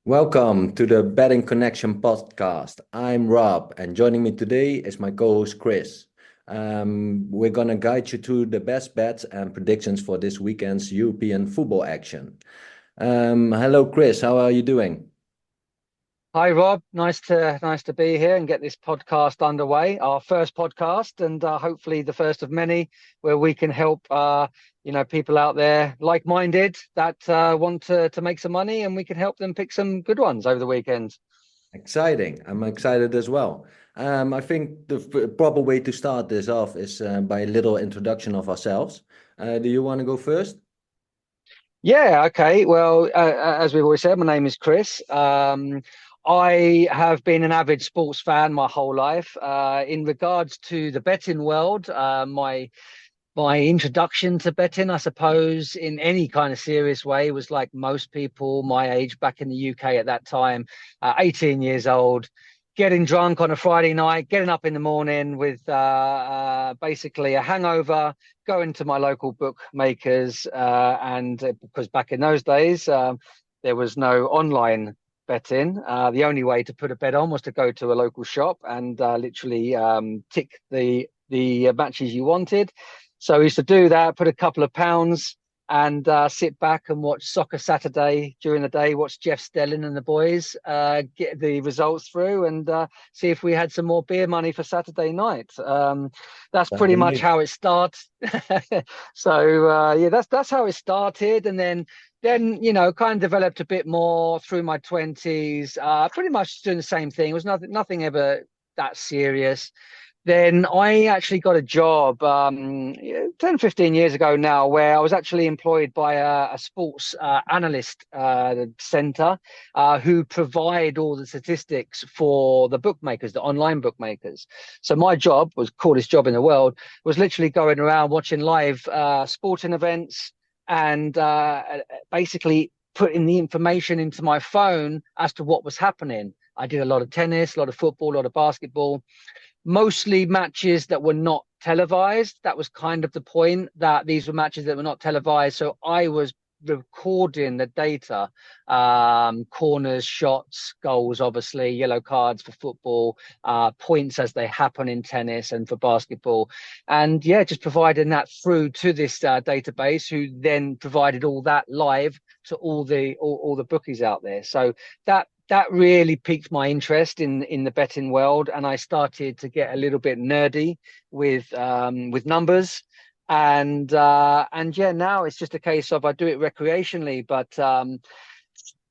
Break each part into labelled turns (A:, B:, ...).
A: Welcome to the Betting Connection podcast. I'm Rob, and joining me today is my co-host Chris. We're gonna guide you to the best bets and predictions for this weekend's European football action. Hello, Chris. How are you doing?
B: Hi Rob, nice to be here and get this podcast underway. Our first podcast, and hopefully the first of many, where we can help people out there like-minded that want to make some money, and we can help them pick some good ones over the weekend.
A: Exciting. I'm excited as well. I think the proper way to start this off is by a little introduction of ourselves. Do you want to go first?
B: Yeah, okay. Well, as we've always said, my name is Chris. I have been an avid sports fan my whole life. In regards to the betting world, my introduction to betting, I suppose, in any kind of serious way, was like most people my age back in the UK at that time, 18 years old, getting drunk on a Friday night, getting up in the morning with basically a hangover, going to my local bookmakers, and because back in those days, there was no online betting. The only way to put a bet on was to go to a local shop and literally tick the matches you wanted. So I used to do that, put a couple of pounds and sit back and watch Soccer Saturday during the day, watch Jeff Stelling and the boys get the results through and see if we had some more beer money for Saturday night. That's
A: Sounds
B: pretty much
A: amazing.
B: how it starts. So yeah, that's how it started. And then kind of developed a bit more through my 20s, pretty much doing the same thing. It was nothing ever that serious. Then I actually got a job 10, 15 years ago now, where I was actually employed by a sports analyst center who provide all the statistics for the bookmakers, the online bookmakers. So my job was coolest job in the world, was literally going around watching live sporting events and basically putting the information into my phone as to what was happening. I did a lot of tennis, a lot of football, a lot of basketball, mostly matches that were not televised. That was kind of the point, that these were matches that were not televised. So I was recording the data, corners, shots, goals, obviously, yellow cards for football, points as they happen in tennis and for basketball. And yeah, just providing that through to this database, who then provided all that live to all the bookies out there. So that really piqued my interest in the betting world, and I started to get a little bit nerdy with numbers, and yeah, now it's just a case of I do it recreationally, but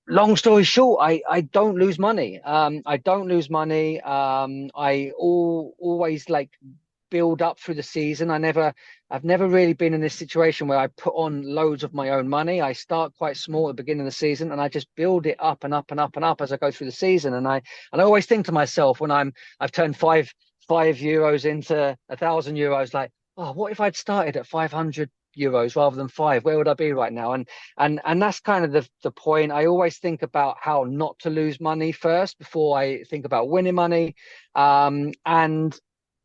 B: long story short, I don't lose money. I don't lose money. Always like build up through the season. I've never really been in this situation where I put on loads of my own money. I start quite small at the beginning of the season and I just build it up and up and up and up as I go through the season. And I always think to myself when I've turned five euros into €1,000, like, oh, what if I'd started at 500 euros rather than five? Where would I be right now? And that's kind of the point. I always think about how not to lose money first before I think about winning money. And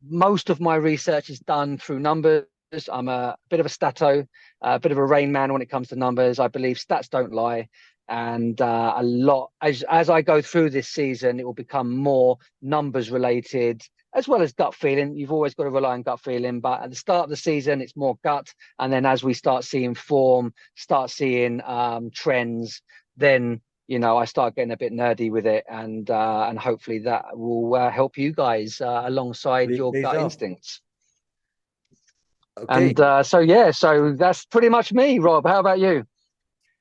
B: most of my research is done through numbers. I'm a bit of a stato, a bit of a rain man when it comes to numbers. I believe stats don't lie. And a lot as I go through this season, it will become more numbers related as well as gut feeling. You've always got to rely on gut feeling, but at the start of the season, it's more gut. And then as we start seeing form, start seeing trends, then I start getting a bit nerdy with it, and hopefully that will help you guys alongside
A: It
B: your
A: pays
B: gut
A: off.
B: instincts.
A: Okay.
B: And so yeah, so that's pretty much me, Rob. How about you?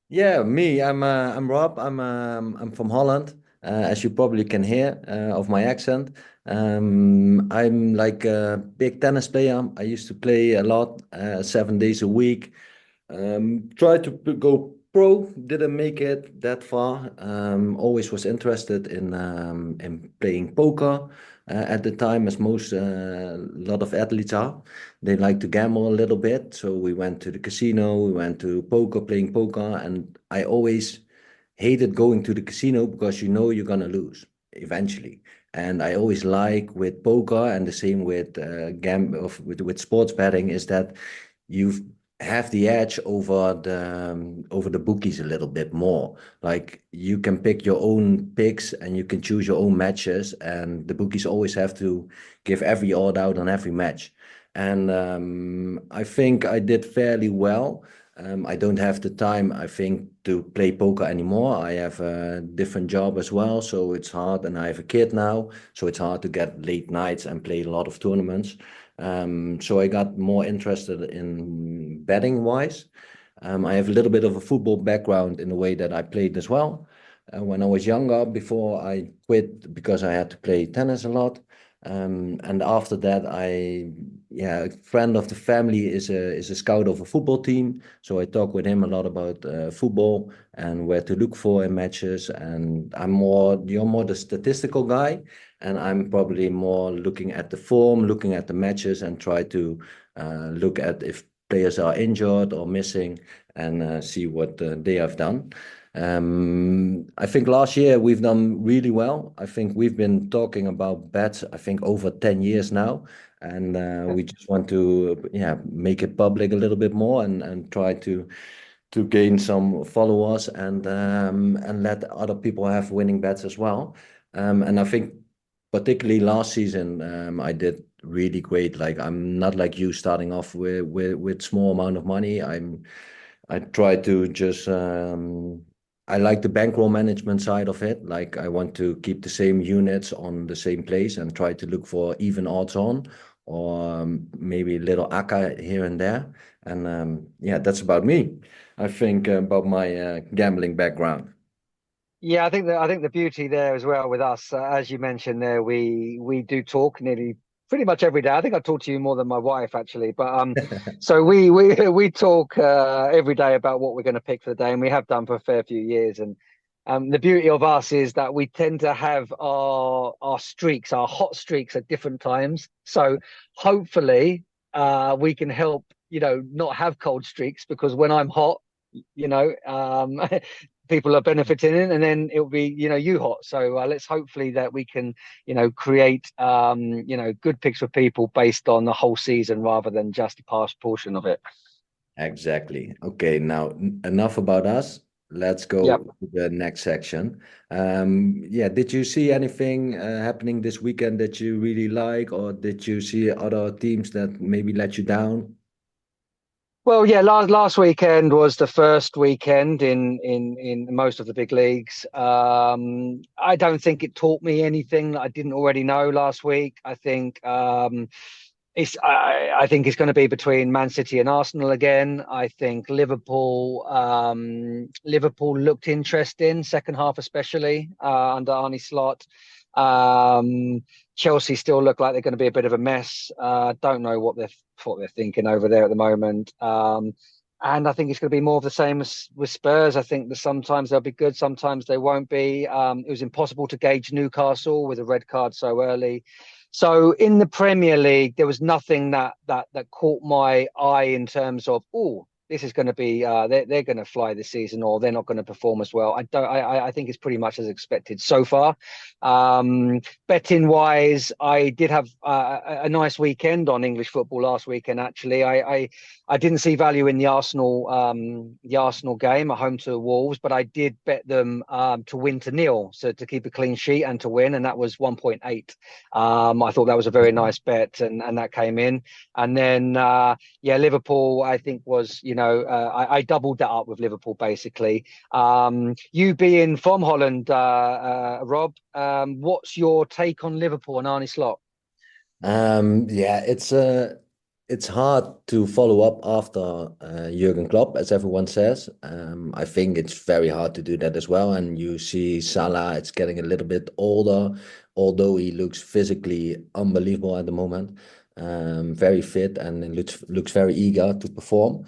A: Yeah, me. I'm Rob. I'm from Holland, as you probably can hear of my accent. I'm like a big tennis player. I used to play a lot, 7 days a week. Tried to go pro, didn't make it that far. Always was interested in playing poker at the time, as most lot of athletes are. They like to gamble a little bit, so we went to the casino. We went to poker, playing poker, and I always hated going to the casino because you know you're gonna lose eventually. And I always like with poker, and the same with with sports betting, is that you've have the edge over the bookies a little bit more. Like you can pick your own picks and you can choose your own matches, and the bookies always have to give every odd out on every match. And I think I did fairly well. I don't have the time, I think, to play poker anymore. I have a different job as well, so it's hard, and I have a kid now, so it's hard to get late nights and play a lot of tournaments. So I got more interested in betting wise. I have a little bit of a football background in the way that I played as well. When I was younger, before I quit because I had to play tennis a lot. And after that, yeah, a friend of the family is a scout of a football team. So I talk with him a lot about football and where to look for in matches. And you're more the statistical guy, and I'm probably more looking at the form, looking at the matches, and try to look at if players are injured or missing, and see what they have done. I think last year we've done really well. I think we've been talking about bets, I think, over 10 years now. And we just want to, yeah, make it public a little bit more, and try to gain some followers, and let other people have winning bets as well. And I think particularly last season, I did really great. Like I'm not like you starting off with small amount of money. I try to just I like the bankroll management side of it. Like I want to keep the same units on the same place and try to look for even odds on, or maybe a little Acca here and there. And yeah, that's about me. I think about my gambling background.
B: Yeah, I think the beauty there as well with us, as you mentioned there, we do talk nearly pretty much every day. I think I talk to you more than my wife actually, but so we talk every day about what we're going to pick for the day, and we have done for a fair few years. And the beauty of us is that we tend to have our streaks, our hot streaks at different times. So hopefully, we can help, not have cold streaks, because when I'm hot, you know, people are benefiting in, and then it'll be, you hot. So let's hopefully that we can, create, good picks for people based on the whole season rather than just a past portion of it.
A: Exactly. Okay, now enough about us. Let's go
B: Yep.
A: to the next section. Yeah, did you see anything happening this weekend that you really like, or did you see other teams that maybe let you down?
B: Well, yeah, last weekend was the first weekend in most of the big leagues. I don't think it taught me anything that I didn't already know last week. I think it's going to be between Man City and Arsenal again. I think Liverpool looked interesting second half, especially under Arne Slot. Um, Chelsea still look like they're going to be a bit of a mess. Don't know what they're thinking over there at the moment. And I think it's going to be more of the same as with Spurs. I think that sometimes they'll be good, sometimes they won't be. It was impossible to gauge Newcastle with a red card so early. So in the Premier League, there was nothing that caught my eye in terms of, oh, this is going to be they're going to fly this season, or they're not going to perform as well. I think it's pretty much as expected so far. Betting wise, I did have a nice weekend on English football last weekend. Actually, I didn't see value in the Arsenal game at home to Wolves, but I did bet them to win to nil, so to keep a clean sheet and to win, and that was 1.8. I thought that was a very nice bet, and that came in. And then yeah, Liverpool, I think was, I doubled that up with Liverpool basically. You being from Holland, Rob, what's your take on Liverpool and Arne Slot?
A: Yeah, it's hard to follow up after Jurgen Klopp, as everyone says. I think it's very hard to do that as well. And you see Salah, it's getting a little bit older, although he looks physically unbelievable at the moment. Very fit, and it looks very eager to perform.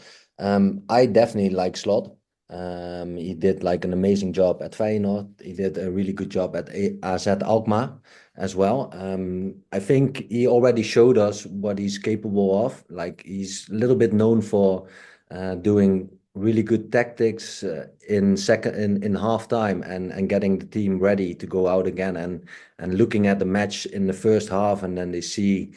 A: I definitely like Slot. He did like an amazing job at Feyenoord. He did a really good job at AZ Alkmaar as well. I think he already showed us what he's capable of. Like he's a little bit known for doing really good tactics in halftime, and getting the team ready to go out again, and looking at the match in the first half, and then they see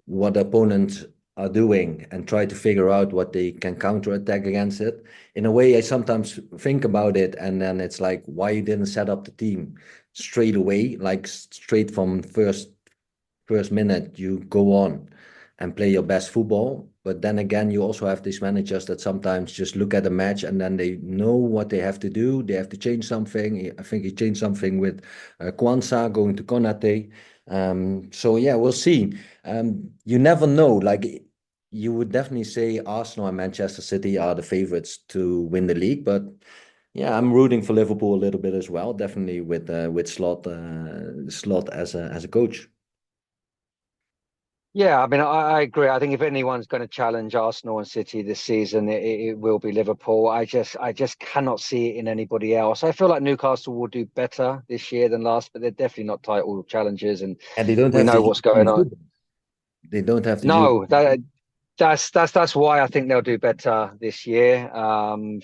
A: what the opponent are doing and try to figure out what they can counterattack against it. In a way, I sometimes think about it, and then it's like, why you didn't set up the team straight away, like straight from first minute you go on and play your best football. But then again, you also have these managers that sometimes just look at a match and then they know what they have to do. They have to change something. I think he changed something with Kwanzaa going to Konate. So yeah, we'll see. You never know. Like you would definitely say Arsenal and Manchester City are the favorites to win the league, but yeah, I'm rooting for Liverpool a little bit as well. Definitely with Slot as a coach.
B: Yeah, I mean, I agree. I think if anyone's going to challenge Arsenal and City this season, it will be Liverpool. I just cannot see it in anybody else. I feel like Newcastle will do better this year than last, but they're definitely not title challengers, and
A: And they don't
B: we
A: have
B: know
A: the
B: what's going on.
A: They don't have the youth.
B: No, that's why I think they'll do better this year.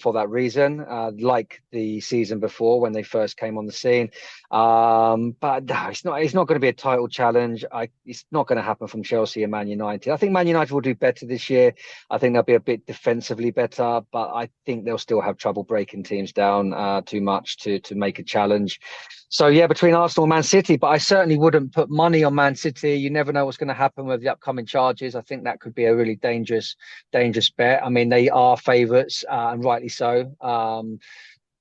B: For that reason, like the season before when they first came on the scene. But no, it's not going to be a title challenge. It's not going to happen from Chelsea and Man United. I think Man United will do better this year. I think they'll be a bit defensively better, but I think they'll still have trouble breaking teams down too much to make a challenge. So yeah, between Arsenal and Man City, but I certainly wouldn't put money on Man City. You never know what's going to happen with the upcoming charges. I think that could be a really dangerous bet. I mean, they are favourites, and rightly so.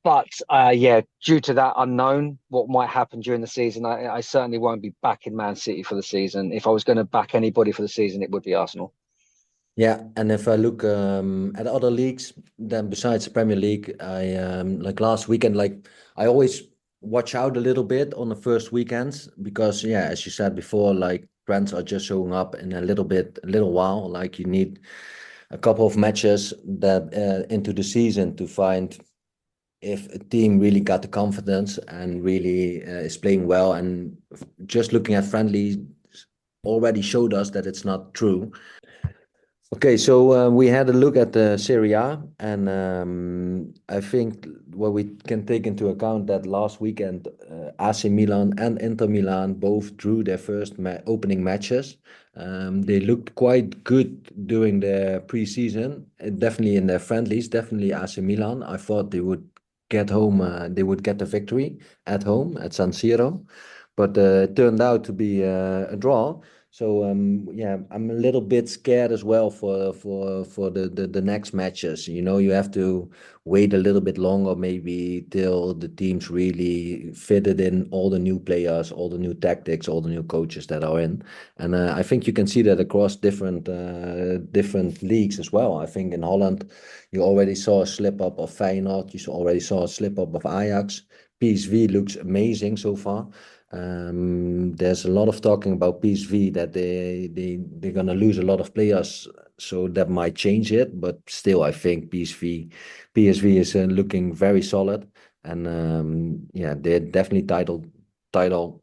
B: But yeah, due to that unknown, what might happen during the season, I certainly won't be backing Man City for the season. If I was going to back anybody for the season, it would be Arsenal.
A: Yeah, and if I look at other leagues, then besides the Premier League, I like last weekend, like I always watch out a little bit on the first weekends because yeah, as you said before, like trends are just showing up in a little while. Like you need a couple of matches that into the season to find if a team really got the confidence and really is playing well. And just looking at friendly already showed us that it's not true. Okay, so we had a look at the Serie A, and I think what we can take into account that last weekend AC Milan and Inter Milan both drew their first opening matches. They looked quite good during their preseason, definitely in their friendlies. Definitely AC Milan. I thought they would get home, they would get the victory at home at San Siro, but it turned out to be a draw. So yeah, I'm a little bit scared as well for the next matches. You know, you have to wait a little bit longer, maybe till the teams really fitted in all the new players, all the new tactics, all the new coaches that are in. And I think you can see that across different leagues as well. I think in Holland, you already saw a slip up of Feyenoord. Already saw a slip up of Ajax. PSV looks amazing so far. There's a lot of talking about PSV that they're gonna lose a lot of players, so that might change it. But still, I think PSV is looking very solid, and yeah, they're definitely title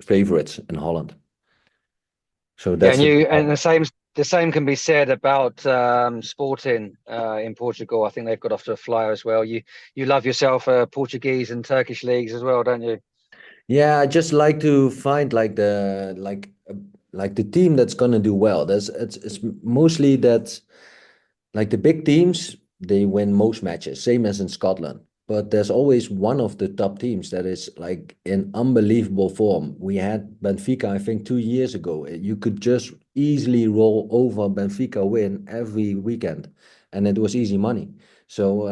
A: favorites in Holland. So
B: Yeah,
A: that's
B: and
A: the
B: the same can be said about Sporting in Portugal. I think they've got off to a flyer as well. You love yourself Portuguese and Turkish leagues as well, don't you?
A: yeah. I just like to find like the team that's gonna do well. It's mostly that. Like the big teams, they win most matches, same as in Scotland. But there's always one of the top teams that is like in unbelievable form. We had Benfica, I think, 2 years ago. You could just easily roll over Benfica win every weekend, and it was easy money. So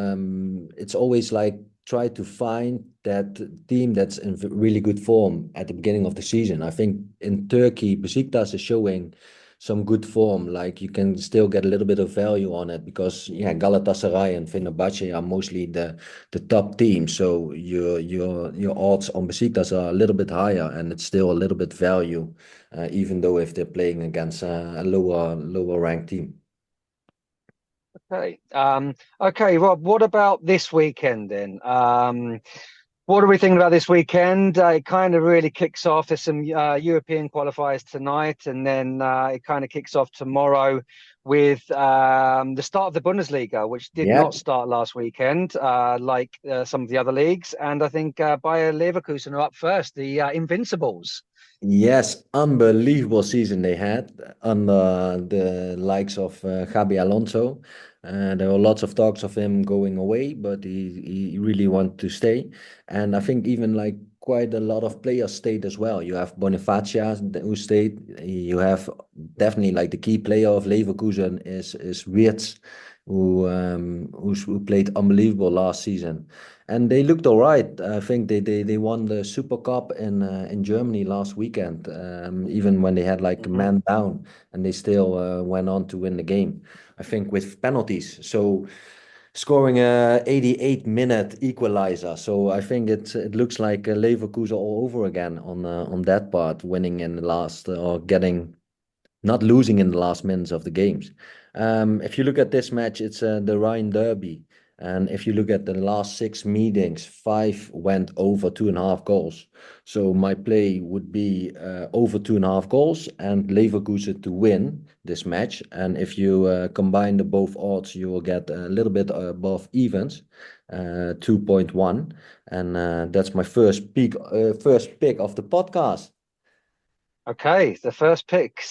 A: it's always like try to find that team that's in really good form at the beginning of the season. I think in Turkey, Besiktas is showing some good form. Like you can still get a little bit of value on it because yeah, Galatasaray and Fenerbahce are mostly the top teams. So your odds on Besiktas are a little bit higher, and it's still a little bit value, even though if they're playing against a lower ranked team.
B: Okay. Okay, Rob, what about this weekend then? What do we think about this weekend? It kind of really kicks off. There's some European qualifiers tonight, and then it kind of kicks off tomorrow with the start of the Bundesliga, which did
A: Yeah.
B: not start last weekend, like some of the other leagues. And I think Bayer Leverkusen are up first, the Invincibles.
A: Yes, unbelievable season they had under the likes of Xabi Alonso. There were lots of talks of him going away, but he really wanted to stay. And I think even like quite a lot of players stayed as well. You have Bonifacia who stayed. You have definitely like the key player of Leverkusen is Wirtz, who played unbelievable last season. And they looked all right. I think they won the Super Cup in Germany last weekend, even when they had like a
B: Mhm.
A: man down, and they still went on to win the game. I think with penalties. So scoring a 88-minute equalizer. So I think it looks like Leverkusen all over again on that part, winning in the last or getting not losing in the last minutes of the games. If you look at this match, it's the Rhine Derby. And if you look at the last six meetings, five went over 2.5 goals. So my play would be over 2.5 goals and Leverkusen to win this match. And if you combine the both odds, you will get a little bit above evens, 2.1. And that's my first pick of the podcast.
B: Okay, the first pick.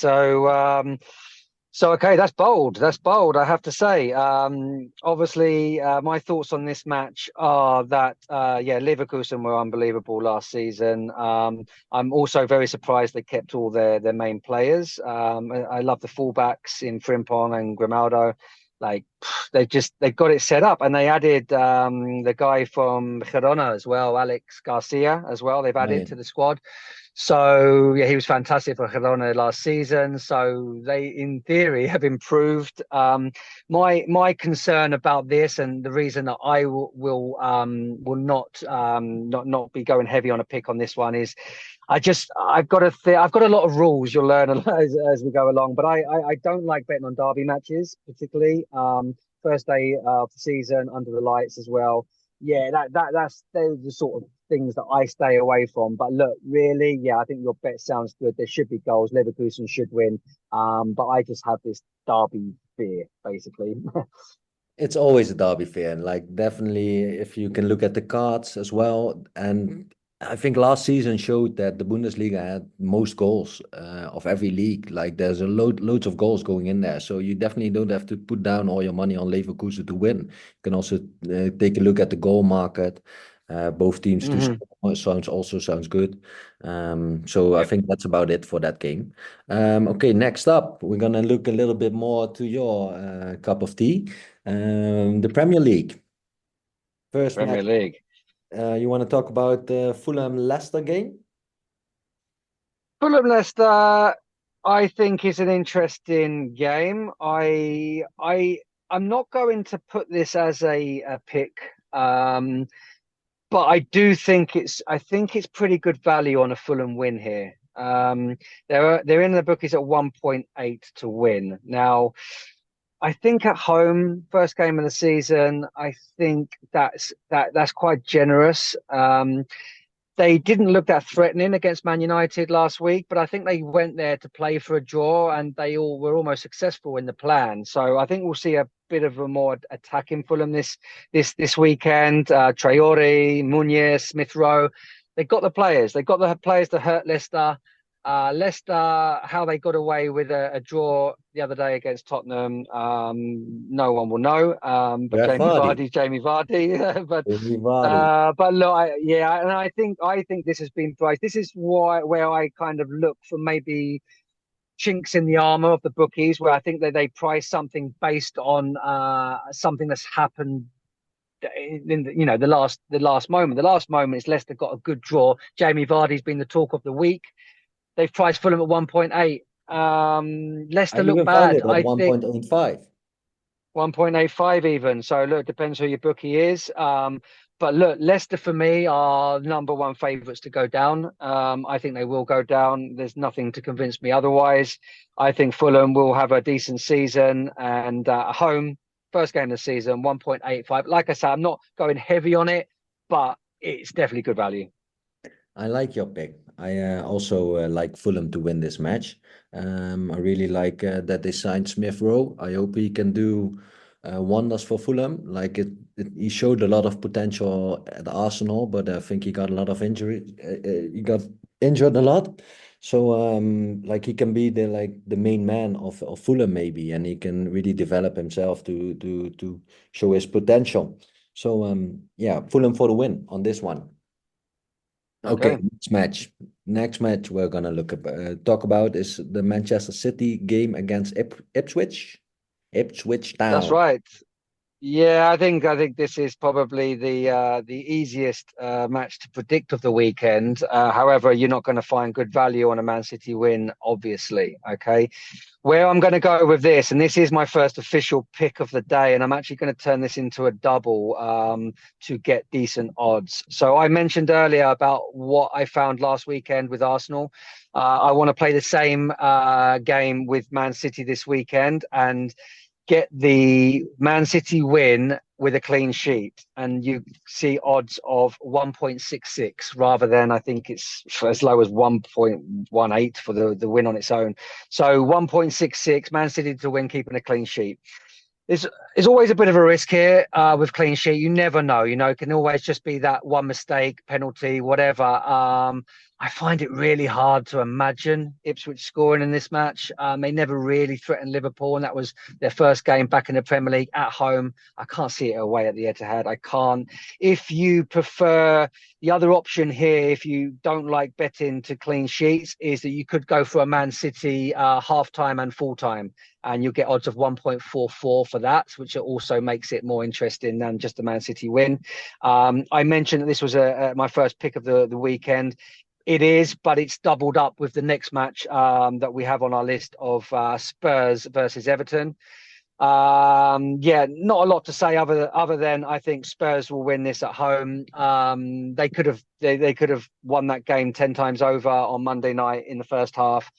B: So okay, that's bold. That's bold, I have to say. Obviously, my thoughts on this match are that yeah, Leverkusen were unbelievable last season. I'm also very surprised they kept all their main players. I love the fullbacks in Frimpong and Grimaldo. Like they've got it set up, and they added the guy from Girona as well, Alex Garcia as well. They've added
A: Right.
B: to the squad. So yeah, he was fantastic for Girona last season. So they, in theory, have improved. My concern about this, and the reason that I will not be going heavy on a pick on this one is, I've got a lot of rules you'll learn as we go along. But I don't like betting on derby matches particularly. First day of the season under the lights as well. Yeah, that's those are the sort of things that I stay away from. But look, really, yeah, I think your bet sounds good. There should be goals. Leverkusen should win. But I just have this derby fear, basically.
A: It's always a derby fair. Like definitely if you can look at the cards as well. And I think last season showed that the Bundesliga had most goals of every league. Like there's a loads of goals going in there. So you definitely don't have to put down all your money on Leverkusen to win. You can also take a look at the goal market. Both teams to
B: Hmm.
A: score sounds good. So I
B: Yep.
A: think that's about it for that game. Okay, next up, we're gonna look a little bit more to your cup of tea. The Premier League. First match.
B: Premier League.
A: You want to talk about the Fulham Leicester game?
B: Fulham Leicester, I think is an interesting game. I'm not going to put this as a pick. But I think it's pretty good value on a Fulham win here. They're in the bookies at 1.8 to win. Now, I think at home, first game of the season, I think that's quite generous. They didn't look that threatening against Man United last week, but I think they went there to play for a draw, and they all were almost successful in the plan. So I think we'll see a bit of a more attacking Fulham this weekend. Traore, Munez, Smith Rowe, they got the players. They got the players to hurt Leicester. Leicester, how they got away with a draw the other day against Tottenham, no one will know. But
A: Yeah, Vardy.
B: Jamie Vardy. but
A: Jamie Vardy.
B: but look, yeah, and I think this has been priced. This is why where I kind of look for maybe chinks in the armor of the bookies, where I think that they price something based on something that's happened in the last moment. The last moment is Leicester got a good draw. Jamie Vardy's been the talk of the week. They've priced Fulham at 1.8.
A: I
B: Leicester look
A: even found
B: bad.
A: it at
B: I think
A: 1.85.
B: 1.85 even. So look, depends who your bookie is. But look, Leicester for me are number one favourites to go down. I think they will go down. There's nothing to convince me otherwise. I think Fulham will have a decent season and at home, first game of the season, 1.85. Like I said, I'm not going heavy on it, but it's definitely good value.
A: I like your pick. I also like Fulham to win this match. I really like that they signed Smith Rowe. I hope he can do wonders for Fulham. Like he showed a lot of potential at Arsenal, but I think he got a lot of injury. He got injured a lot. So like he can be the main man of Fulham maybe, and he can really develop himself to show his potential. So yeah, Fulham for the win on this one. Okay,
B: Okay,
A: next match. Next match we're gonna talk about is the Manchester City game against Ipswich. Ipswich
B: that's
A: Town.
B: right. Yeah, I think this is probably the easiest match to predict of the weekend. However, you're not going to find good value on a Man City win, obviously. Okay, where I'm going to go with this, and this is my first official pick of the day, and I'm actually going to turn this into a double to get decent odds. So I mentioned earlier about what I found last weekend with Arsenal. I want to play the same game with Man City this weekend and get the Man City win with a clean sheet, and you see odds of 1.66 rather than I think it's as low as 1.18 for the win on its own. So 1.66 Man City to win, keeping a clean sheet. There's always a bit of a risk here with clean sheet. You never know. It can always just be that one mistake, penalty, whatever. I find it really hard to imagine Ipswich scoring in this match. They never really threatened Liverpool, and that was their first game back in the Premier League at home. I can't see it away at the Etihad. I can't. If you prefer the other option here, if you don't like betting to clean sheets, is that you could go for a Man City half time and full time, and you'll get odds of 1.44 for that, which also makes it more interesting than just a Man City win. I mentioned that this was my first pick of the weekend. It is, but it's doubled up with the next match that we have on our list of Spurs versus Everton. Yeah, not a lot to say other than I think Spurs will win this at home. They could have won that game 10 times over on Monday night in the first half.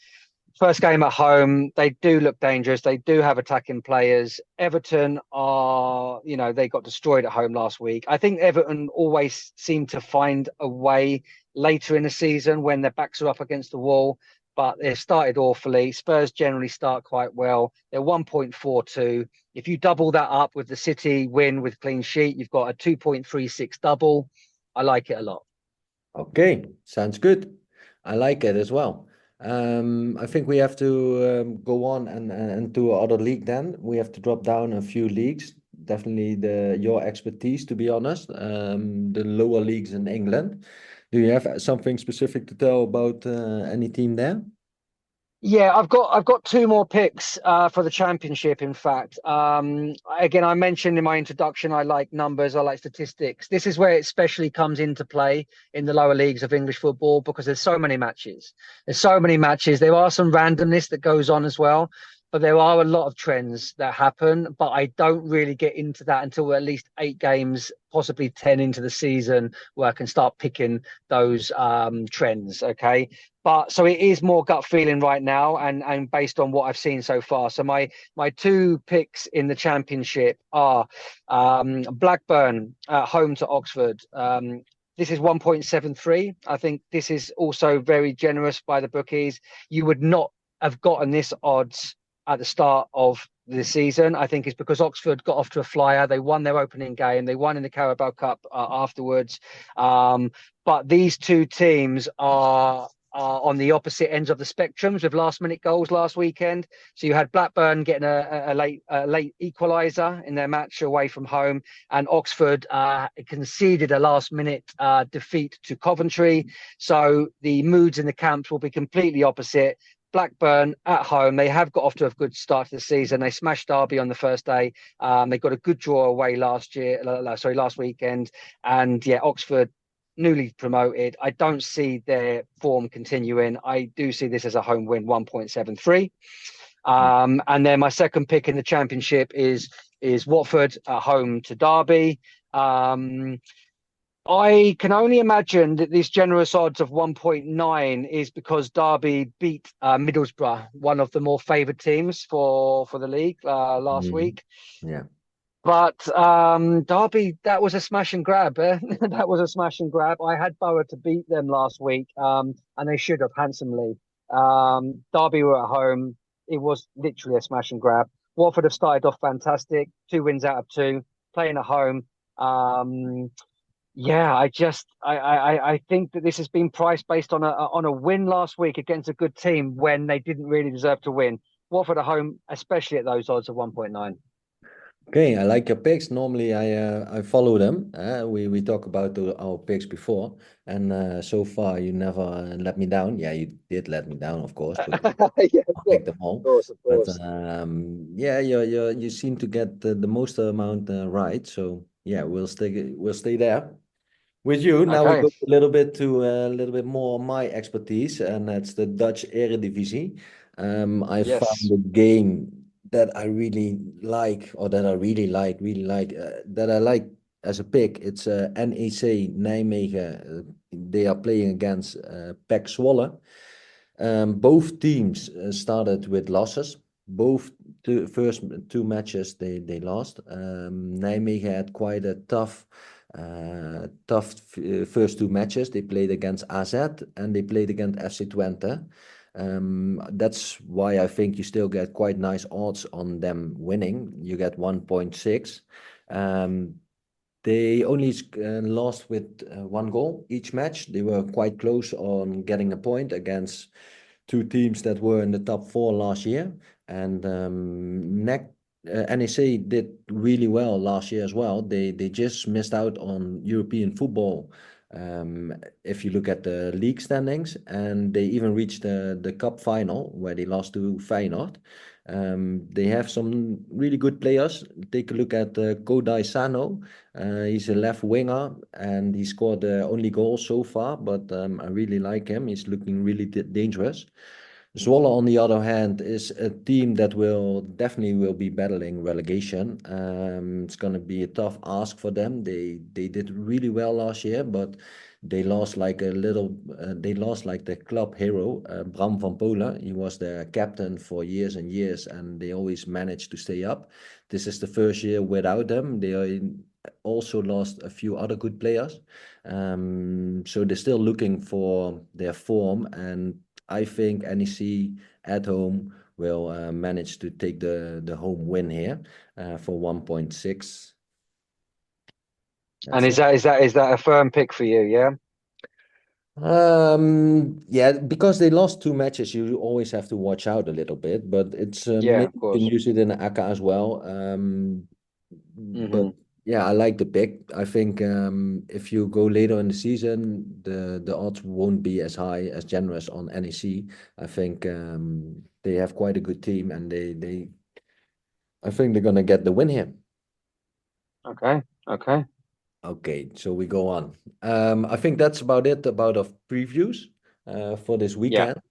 B: First game at home, they do look dangerous. They do have attacking players. Everton they got destroyed at home last week. I think Everton always seem to find a way later in the season when their backs are up against the wall, but they've started awfully. Spurs generally start quite well. They're 1.42. If you double that up with the City win with clean sheet, you've got a 2.36 double. I like it a lot.
A: Okay, sounds good. I like it as well. I think we have to go on and do other league then. We have to drop down a few leagues. Definitely your expertise, to be honest. The lower leagues in England. Do you have something specific to tell about any team there?
B: Yeah, I've got two more picks for the championship. In fact, again, I mentioned in my introduction, I like numbers, I like statistics. This is where it especially comes into play in the lower leagues of English football because there's so many matches. There's so many matches. There are some randomness that goes on as well, but there are a lot of trends that happen. But I don't really get into that until at least 8 games, possibly 10 into the season, where I can start picking those trends. Okay. But so it is more gut feeling right now and based on what I've seen so far. So my two picks in the championship are Blackburn home to Oxford. This is 1.73. I think this is also very generous by the bookies. You would not have gotten this odds at the start of the season. I think it's because Oxford got off to a flyer. They won their opening game. They won in the Carabao Cup afterwards. But these two teams are on the opposite ends of the spectrums with last-minute goals last weekend. So you had Blackburn getting a late equaliser in their match away from home, and Oxford conceded a last-minute defeat to Coventry. So the moods in the camps will be completely opposite. Blackburn at home, they have got off to a good start to the season. They smashed Derby on the first day. They got a good draw away last weekend. And yeah, Oxford newly promoted. I don't see their form continuing. I do see this as a home win, 1.73. And then my second pick in the championship is Watford at home to Derby. I can only imagine that this generous odds of 1.9 is because Derby beat Middlesbrough, one of the more favoured teams for the league last
A: Mhm.
B: week.
A: Yeah.
B: But Derby, that was a smash and grab. That was a smash and grab. I had Borough to beat them last week, and they should have handsomely. Derby were at home. It was literally a smash and grab. Watford have started off fantastic, 2 wins out of two, playing at home. Um, yeah, I think that this has been priced based on a win last week against a good team when they didn't really deserve to win. Watford at home, especially at those odds of 1.9.
A: Okay, I like your picks. Normally, I follow them. We talk about our picks before, and so far you never let me down. Yeah, you did let me down, of course, because
B: Yeah,
A: I picked them all.
B: of
A: But
B: course.
A: yeah, you seem to get the most amount right. So yeah, we'll stay there. With you, now we
B: Okay.
A: go a little bit to a little bit more my expertise, and that's the Dutch Eredivisie. I found
B: Yes.
A: a game that I really like, or that I really like, that I like as a pick. It's NEC Nijmegen. They are playing against PEC Zwolle. Both teams started with losses. Both first two matches they lost. Nijmegen had quite a tough first two matches. They played against AZ and they played against FC Twente. That's why I think you still get quite nice odds on them winning. You get 1.6. Um, they only lost with one goal each match. They were quite close on getting a point against two teams that were in the top four last year. And NEC did really well last year as well. They just missed out on European football. If you look at the league standings, and they even reached the cup final where they lost to Feyenoord. They have some really good players. Take a look at Kodai Sano. He's a left winger and he scored the only goal so far, but I really like him. He's looking really dangerous. Zwolle, on the other hand, is a team that will definitely will be battling relegation. It's going to be a tough ask for them. They did really well last year, but they lost like a little. They lost like the club hero, Bram van Polen. He was their captain for years and years, and they always managed to stay up. This is the first year without them. They are also lost a few other good players. So they're still looking for their form, and I think NEC at home will manage to take the home win here for 1.6.
B: And
A: That's it.
B: is that a firm pick for you? Yeah.
A: Yeah, because they lost two matches, you always have to watch out a little bit, but it's
B: Yeah,
A: maybe
B: of
A: you can
B: course.
A: use it in Akka as well. But
B: Hmm.
A: yeah, I like the pick. I think if you go later in the season, the odds won't be as high as generous on NEC. I think they have quite a good team, and they I think they're gonna get the win here.
B: Okay. Okay.
A: Okay, so we go on. I think that's about it about of previews for this
B: Yeah.
A: weekend.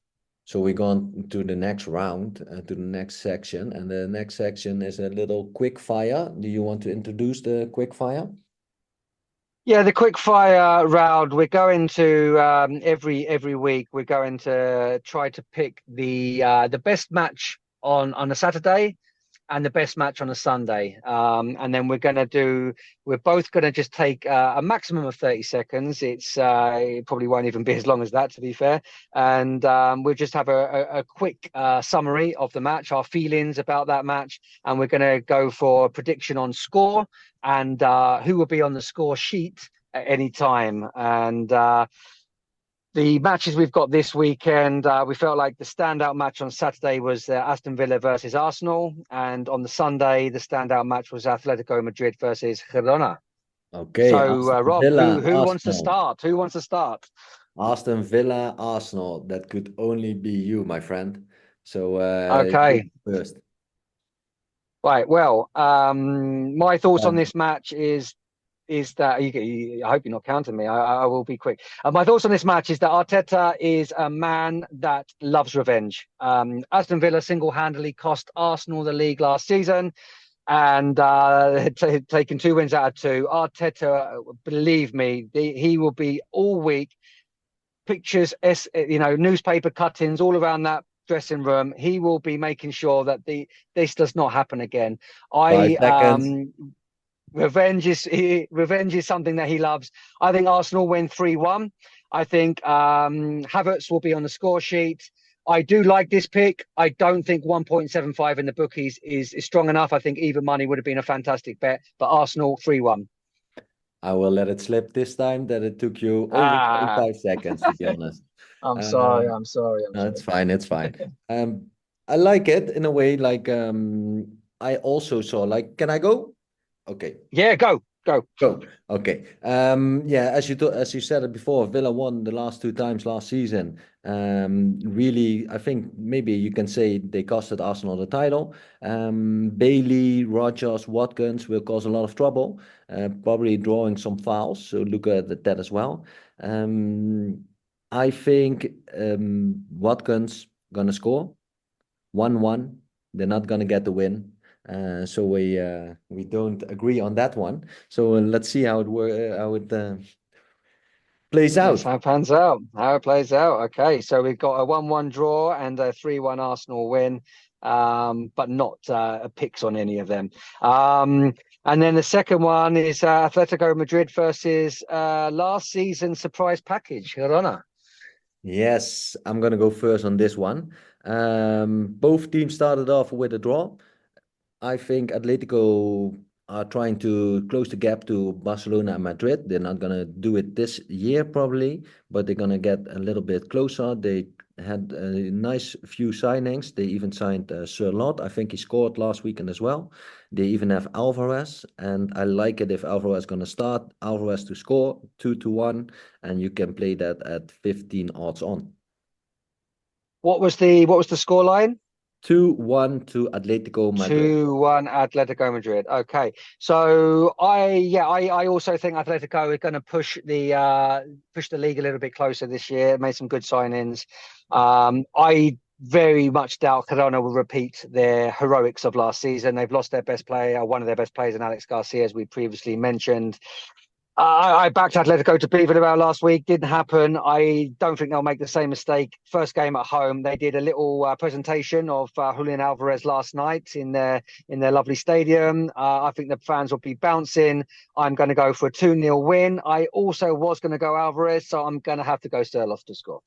A: So we go on to the next round, to the next section, and the next section is a little quick fire. Do you want to introduce the quick fire?
B: Yeah, the quick fire round. We're going to every week. We're going to try to pick the best match on a Saturday and the best match on a Sunday. And then we're both going to just take a maximum of 30 seconds. It probably won't even be as long as that, to be fair. And we'll just have a quick summary of the match, our feelings about that match. And we're going to go for a prediction on score and who will be on the score sheet at any time. And the matches we've got this weekend, we felt like the standout match on Saturday was Aston Villa versus Arsenal, and on the Sunday, the standout match was Atletico Madrid versus Girona.
A: Okay,
B: So,
A: Aston
B: Rob,
A: Villa,
B: who wants to
A: Arsenal.
B: start? Who wants to start?
A: Aston Villa, Arsenal. That could only be you, my friend. So you
B: Okay,
A: first.
B: right. Well, my thoughts on
A: Um,
B: this match is that I hope you're not counting me. I will be quick. My thoughts on this match is that Arteta is a man that loves revenge. Aston Villa single-handedly cost Arsenal the league last season, and taken 2 wins out of two. Arteta, believe me, he will be all week. Pictures, newspaper cuttings all around that dressing room. He will be making sure that this does not happen again.
A: five
B: I
A: seconds.
B: revenge is something that he loves. I think Arsenal win 3-1. I think Havertz will be on the score sheet. I do like this pick. I don't think 1.75 in the bookies is strong enough. I think even money would have been a fantastic bet, but Arsenal 3-1.
A: I will let it slip this time that it took you over
B: Ah,
A: 45 seconds, to be honest.
B: I'm sorry.
A: Um,
B: I'm sorry. I'm
A: no, it's
B: sorry.
A: fine. It's fine. I like it in a way. Like, I also saw. Like, can I go? Okay.
B: Yeah, go, go.
A: Go. Okay. Yeah, as you said it before, Villa won the last two times last season. Really, I think maybe you can say they costed Arsenal the title. Bailey, Rogers, Watkins will cause a lot of trouble. Probably drawing some fouls, so look at that as well. Um, I think Watkins gonna score 1-1. They're not gonna get the win. So we don't agree on that one. So let's see how it plays
B: That's
A: out.
B: how it pans out, how it plays out. Okay, so we've got a 1-1 draw and a 3-1 Arsenal win, but not picks on any of them. And then the second one is Atletico Madrid versus last season surprise package, Girona.
A: Yes, I'm gonna go first on this one. Both teams started off with a draw. I think Atletico are trying to close the gap to Barcelona and Madrid. They're not gonna do it this year probably, but they're gonna get a little bit closer. They had a nice few signings. They even signed Sir Lot. I think he scored last weekend as well. They even have Alvarez, and I like it if Alvarez gonna start. Alvarez to score 2-1, and you can play that at 15 odds on.
B: What was the score line?
A: 2-1 to Atletico Madrid.
B: 2-1 Atletico Madrid. Okay. So I also think Atletico is going to push the league a little bit closer this year, made some good signings. I very much doubt Corona will repeat their heroics of last season. They've lost their best player, one of their best players in Alex Garcia, as we previously mentioned. I backed Atletico to beat Villarreal last week. Didn't happen. I don't think they'll make the same mistake. First game at home, they did a little presentation of Julian Alvarez last night in their lovely stadium. I think the fans will be bouncing. I'm going to go for a 2-0 win. I also was going to go Alvarez, so I'm going to have to go Sterloff to score.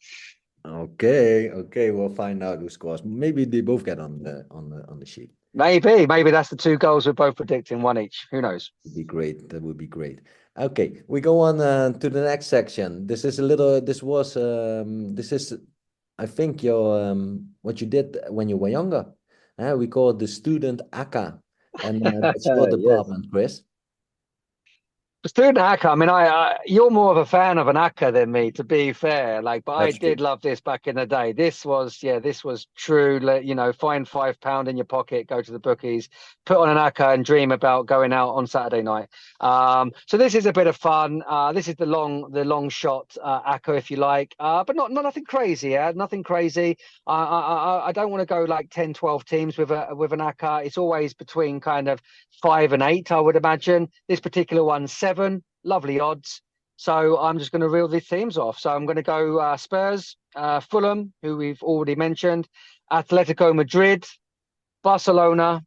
A: Okay, we'll find out who scores. Maybe they both get on the sheet.
B: Maybe that's the two goals we're both predicting, one each. Who knows?
A: Would be great. That would be great. Okay, we go on to the next section. This is a little. This is, I think your what you did when you were younger. We call it the Student Acca, and that's your
B: Yes.
A: department, Chris.
B: Student Acca. I mean, you're more of a fan of an Acca than me, to be fair. Like, but I
A: That's true.
B: did love this back in the day. This was true. Find £5 in your pocket, go to the bookies, put on an Acca, and dream about going out on Saturday night. So this is a bit of fun. This is the long shot Acca, if you like, but not nothing crazy. Yeah, nothing crazy. I don't want to go like 10, 12 teams with an Acca. It's always between kind of 5 and 8, I would imagine. This particular one, 7. Lovely odds. So I'm just going to reel these teams off. So I'm going to go Spurs, Fulham, who we've already mentioned, Atletico Madrid, Barcelona,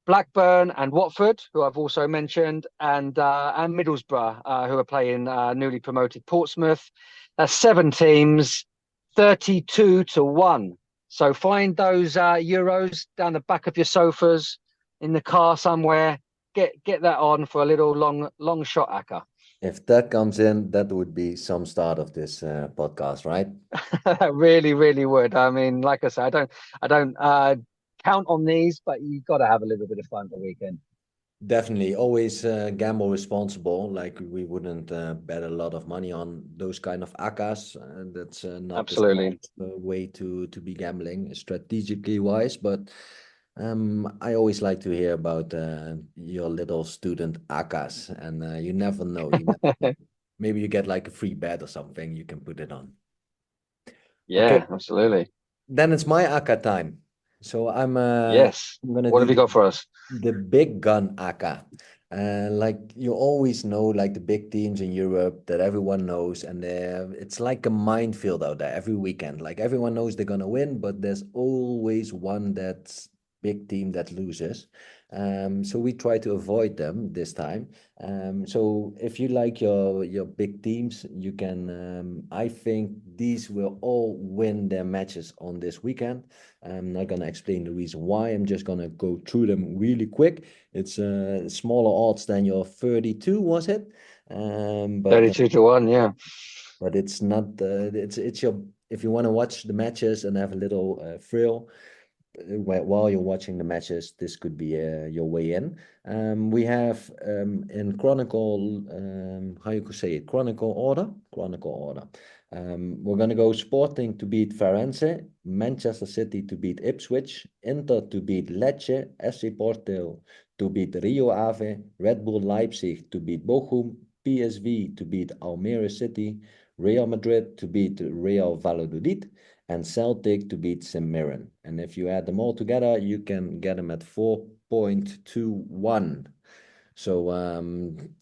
B: Blackburn, and Watford, who I've also mentioned, and Middlesbrough, who are playing newly promoted Portsmouth. That's 7 teams, 32-1. So find those euros down the back of your sofas, in the car somewhere. Get that on for a little long shot, Acca.
A: If that comes in, that would be some start of this podcast, right?
B: Really, really would. I mean, like I said, I don't count on these, but you've got to have a little bit of fun the weekend.
A: Definitely, always gamble responsible. Like we wouldn't bet a lot of money on those kind of ACAs. That's not the smart
B: Absolutely.
A: way to be gambling, strategically wise. But I always like to hear about your little student ACAs, and you never know. You never know. Maybe you get like a free bet or something. You can put it on. Okay,
B: Yeah, absolutely.
A: then it's my ACA time. So
B: Yes.
A: I'm gonna
B: What
A: do
B: have you got for us?
A: the big gun ACA. Like you always know, like the big teams in Europe that everyone knows, and it's like a minefield out there every weekend. Like everyone knows they're gonna win, but there's always one that's big team that loses. So we try to avoid them this time. So if you like your big teams, you can. I think these will all win their matches on this weekend. I'm not gonna explain the reason why. I'm just gonna go through them really quick. It's smaller odds than your 32, was it? But
B: 32-1, yeah.
A: but it's not. It's your, if you want to watch the matches and have a little thrill while you're watching the matches, this could be your way in. We have in Chronicle, how you could say it, Chronicle order, Chronicle order. We're gonna go Sporting to beat Firenze, Manchester City to beat Ipswich, Inter to beat Lecce, SC Porto to beat Rio Ave, Red Bull Leipzig to beat Bochum, PSV to beat Almere City, Real Madrid to beat Real Valladolid, and Celtic to beat St. Mirren. And if you add them all together, you can get them at 4.21. So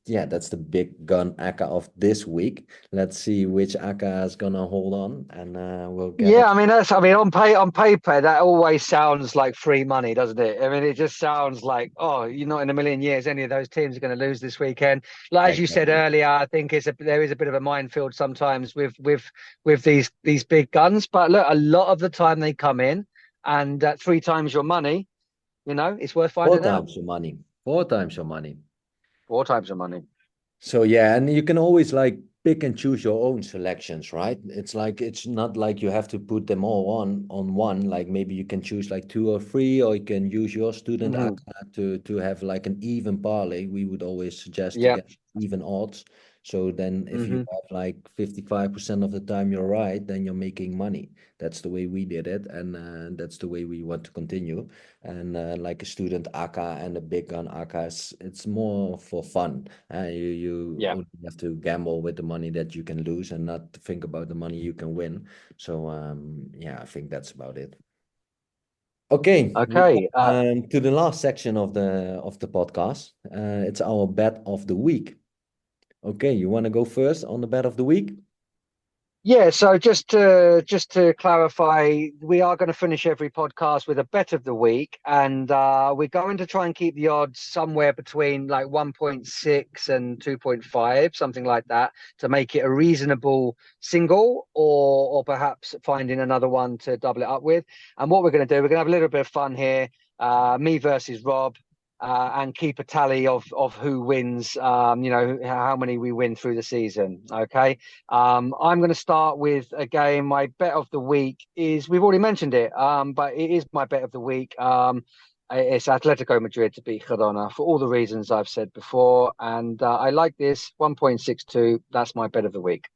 A: yeah, that's the big gun Acca of this week. Let's see which Acca is gonna hold on, and we'll get
B: Yeah,
A: it.
B: I mean on paper that always sounds like free money, doesn't it? I mean, it just sounds like, oh, you're not in a million years any of those teams are going to lose this weekend. Like as you said
A: Exactly.
B: earlier, I think there is a bit of a minefield sometimes with these big guns. But look, a lot of the time they come in and three times your money, it's worth
A: Four
B: finding out.
A: times your money. Four times your money.
B: Four times your money.
A: So yeah, and you can always like pick and choose your own selections, right? It's like it's not like you have to put them all on one. Like maybe you can choose like two or three, or you can use your student
B: Hmm.
A: account to have like an even parlay. We would always suggest to
B: Yeah.
A: get even odds. So then if you
B: Hmm.
A: have like 55% of the time you're right, then you're making money. That's the way we did it, and that's the way we want to continue. And like a student Akka and a big gun Akka, it's more for fun. You
B: Yeah.
A: only have to gamble with the money that you can lose and not think about the money you can win. So yeah, I think that's about it. Okay, we
B: Okay.
A: come to the last section of the podcast. It's our bet of the week. Okay, you want to go first on the bet of the week?
B: Yeah, so just to clarify, we are going to finish every podcast with a bet of the week, and we're going to try and keep the odds somewhere between like 1.6 and 2.5, something like that, to make it a reasonable single, or perhaps finding another one to double it up with. And what we're going to do, we're going to have a little bit of fun here, me versus Rob. And keep a tally of who wins, how many we win through the season. Okay. I'm going to start with a game. My bet of the week is, we've already mentioned it, but it is my bet of the week. It's Atletico Madrid to beat Girona for all the reasons I've said before. And I like this 1.62. That's my bet of the week.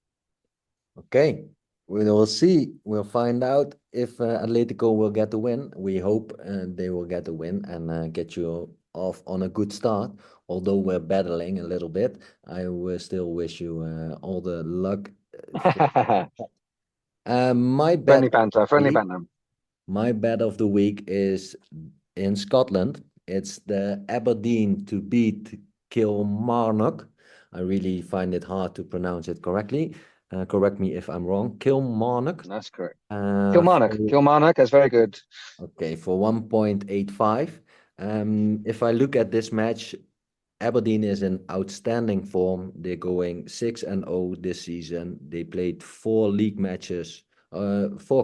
A: Okay, we will see. We'll find out if Atletico will get the win. We hope they will get the win and get you off on a good start. Although we're battling a little bit, I will still wish you all the luck. My bet
B: Friendly
A: of
B: banter,
A: the
B: friendly
A: week,
B: banter.
A: my bet of the week is in Scotland. It's the Aberdeen to beat Kilmarnock. I really find it hard to pronounce it correctly. Correct me if I'm wrong. Kilmarnock.
B: That's correct.
A: For,
B: Kilmarnock, that's very good.
A: okay, for 1.85. If I look at this match, Aberdeen is in outstanding form. They're going 6-0 this season. They played four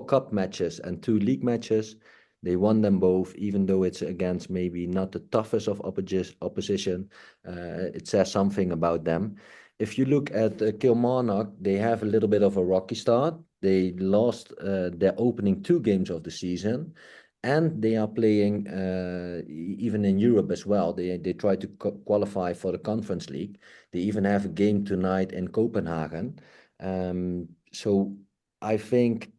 A: cup matches and two league matches. They won them both, even though it's against maybe not the toughest of opposition. It says something about them. If you look at Kilmarnock, they have a little bit of a rocky start. They lost their opening two games of the season, and they are playing even in Europe as well. They try to qualify for the Conference League. They even have a game tonight in Copenhagen. So I think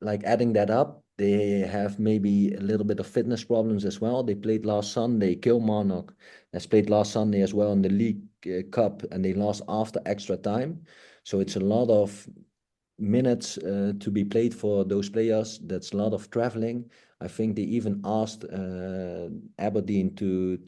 A: like adding that up, they have maybe a little bit of fitness problems as well. They played last Sunday. Kilmarnock has played last Sunday as well in the League Cup, and they lost after extra time. So it's a lot of minutes to be played for those players. That's a lot of traveling. I think they even asked Aberdeen to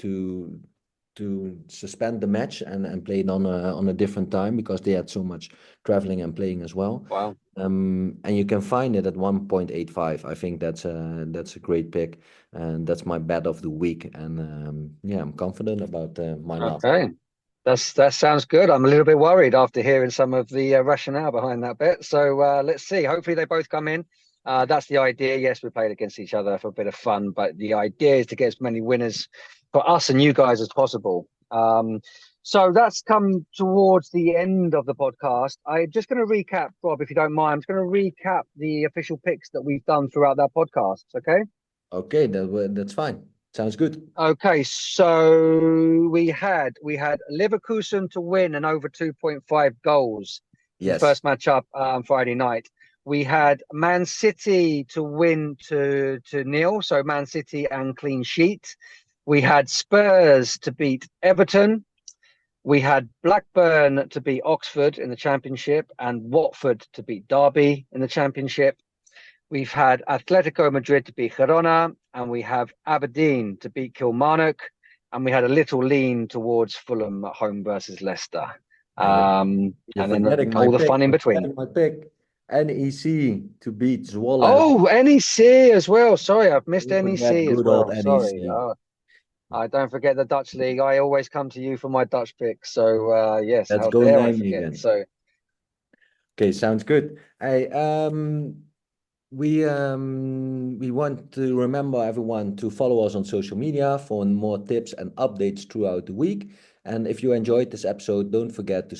A: to suspend the match and play it on a different time because they had so much traveling and playing as well.
B: Wow.
A: And you can find it at 1.85. I think that's a great pick, and that's my bet of the week. And yeah, I'm confident about my last.
B: Okay. That sounds good. I'm a little bit worried after hearing some of the rationale behind that bet. So let's see. Hopefully they both come in. That's the idea. Yes, we played against each other for a bit of fun, but the idea is to get as many winners for us and you guys as possible. So that's come towards the end of the podcast. I'm just going to recap, Rob, if you don't mind. I'm just going to recap the official picks that we've done throughout that podcast. Okay.
A: Okay, that's fine. Sounds good.
B: Okay, so we had Leverkusen to win and over 2.5 goals in the
A: Yes.
B: first matchup Friday night. We had Man City to win to nil, so Man City and clean sheet. We had Spurs to beat Everton. We had Blackburn to beat Oxford in the Championship and Watford to beat Derby in the Championship. We've had Atletico Madrid to beat Girona, and we have Aberdeen to beat Kilmarnock, and we had a little lean towards Fulham at home versus Leicester.
A: You're
B: And then
A: forgetting my
B: all the
A: pick.
B: fun in
A: You're
B: between.
A: forgetting my pick. NEC to beat Zwolle.
B: Oh, NEC as well. Sorry, I've missed
A: Don't forget
B: NEC as
A: good old
B: well. Sorry.
A: NEC.
B: I don't forget the Dutch league. I always come to you for my Dutch picks. So yes,
A: Let's
B: how
A: go
B: dare I
A: Nijmegen.
B: forget? So
A: Okay, sounds good. Hey, we want to remember everyone to follow us on social media for more tips and updates throughout the week. And if you enjoyed this episode, don't forget to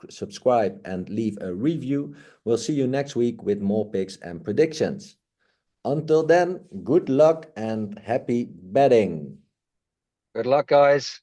A: subscribe and leave a review. We'll see you next week with more picks and predictions. Until then, good luck and happy betting.
B: good luck, guys.